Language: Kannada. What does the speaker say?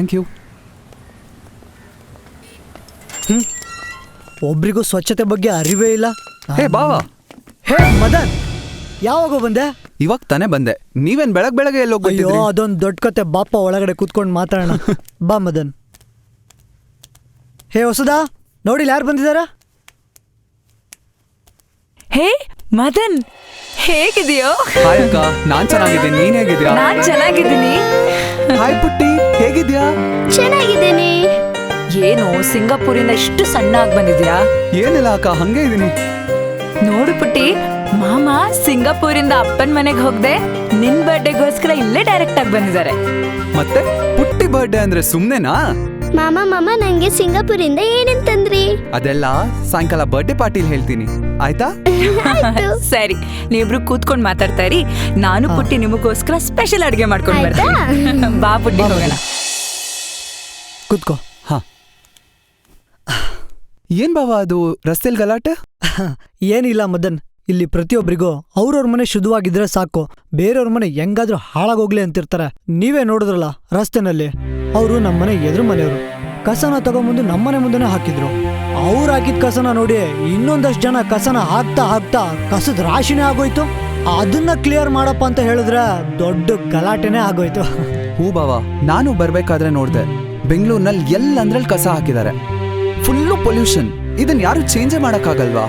Thank you. ಒಬ್ರಿಗೂ ಸ್ವಚ್ಛತೆ ಬಗ್ಗೆ ಅರಿವೇ ಇಲ್ಲ. ಹೇ ಬಾವಾ. ಹೇ ಮದನ್, ಯಾವಾಗ ಬಂದೆ? ಇವಾಗ ತಾನೇ ಬಂದೆ. ನೀವೇನ್ ಬೆಳಗ್ಗೆ ಅಯ್ಯೋ, ಎಲ್ಲೋಗ್ಬಿಟ್ಟಿದ್ರಿ? ಅದೊಂದು ದೊಡ್ಡ ಕತೆ. ಬಾಪ ಒಳಗಡೆ ಕೂತ್ಕೊಂಡು ಮಾತಾಡೋಣ. ಬಾ ಮದನ್. ಹೇ ಹೊಸದಾ, ನೋಡಿ ಯಾರು ಬಂದಿದಾರ? ಹೇ ಮದನ್, ಹೇಗಿದೆಯೋ? ಹಾಯ್ ಅಕ್ಕ, ನಾನ್ ಚೆನ್ನಾಗಿದ್ದೀನಿ. ನೀನ್ ಹೇಗಿದ್ಯಾ? ನಾನ್ ಚೆನ್ನಾಗಿದ್ದೀನಿ. ಹಾಯ್ ಪುಟ್ಟಿ, ಹೇಗಿದ್ಯಾ? ಚೆನ್ನಾಗಿದ್ದೀನಿ. ಏನು ಸಿಂಗಾಪುರಿಂದ ಇಷ್ಟು ಸಣ್ಣ ಆಗಿ ಬಂದಿದ್ಯಾ? ಏನಿಲ್ಲ ಅಕ್ಕ, ಹಂಗೆ ಇದೀನಿ. ನೋಡು ಪುಟ್ಟಿ, ಮಾಮ ಸಿಂಗಾಪುರಿಂದ ಅಪ್ಪನ ಮನೆಗೆ ಹೋಗ್ದೆ ನಿನ್ ಬರ್ಡೇಗೋಸ್ಕರ ಇಲ್ಲೇ ಡೈರೆಕ್ಟ್ ಆಗಿ ಬಂದಿದ್ದಾರೆ. ಮತ್ತೆ ಪುಟ್ಟಿ ಬರ್ಡೇ ಅಂದ್ರೆ ಸುಮ್ನೆನಾ? ಮಾಮ ನಂಗೆ ಸಿಂಗಾಪುರಿಂದ ಏನೇನ್ ತಂದ್ರಿ? ಅದೆಲ್ಲ ಸಾಯಂಕಾಲ ಬರ್ಡೇ ಪಾರ್ಟಿಲಿ ಹೇಳ್ತೀನಿ, ಆಯ್ತಾ? ಸರಿ, ನೀವಿಬ್ರು ಕೂತ್ಕೊಂಡ್ ಮಾತಾಡ್ತಾ ಇರಿ. ನಾನು ಪುಟ್ಟಿ ನಿಮಗೋಸ್ಕರ ಸ್ಪೆಷಲ್ ಅಡ್ಗೆ ಮಾಡ್ಕೊಂಡ್ ಬರ್ತೀನಿ. ಬಾ ಪುಟ್ಟಿ, ಹೋಗೋಣ. ಕೂತ್ಕೋ. ಹಾ. ಏನ್ ಬಾವ ಅದು ರಸ್ತೆಲ್ ಗಲಾಟೆ? ಏನಿಲ್ಲ ಮದನ್, ಇಲ್ಲಿ ಪ್ರತಿಯೊಬ್ಬರಿಗೂ ಅವ್ರವ್ರ ಮನೆ ಶುದ್ಧವಾಗಿದ್ರೆ ಸಾಕು, ಬೇರೆಯವ್ರ ಮನೆ ಹೆಂಗಾದ್ರೂ ಹಾಳಾಗೋಗ್ಲಿ ಅಂತಿರ್ತಾರೆ. ನೀವೇ ನೋಡಿದ್ರಲ್ಲ ರಸ್ತೆನಲ್ಲಿ, ಅವರು ನಮ್ಮನೆ ಎದುರು ಮನೆಯವರು ಕಸನ ತಗೊಂಬಂದು ನಮ್ಮನೆ ಮುಂದೆನೆ ಹಾಕಿದ್ರು. ಅವ್ರು ಹಾಕಿದ ಕಸನ ನೋಡಿ ಇನ್ನೊಂದಷ್ಟು ಜನ ಕಸನ ಹಾಕ್ತಾ ಹಾಕ್ತಾ ಕಸದ ರಾಶಿನೇ ಆಗೋಯ್ತು. ಅದನ್ನ ಕ್ಲಿಯರ್ ಮಾಡಪ್ಪ ಅಂತ ಹೇಳಿದ್ರೆ ದೊಡ್ಡ ಗಲಾಟೆನೇ ಆಗೋಯ್ತು. ಹೂ ಬಾವ, ನಾನು ಬರ್ಬೇಕಾದ್ರೆ ನೋಡ್ದೆ ಬೆಂಗಳೂರಿನಲ್ಲಿ ಎಲ್ಲಂದ್ರಲ್ಲಿ ಕಸ ಹಾಕಿದ್ದಾರೆ. Full pollution. ಇದನ್ ಯಾರು ಚೇಂಜೇ ಮಾಡಕ್ಕಾಗಲ್ವಾ?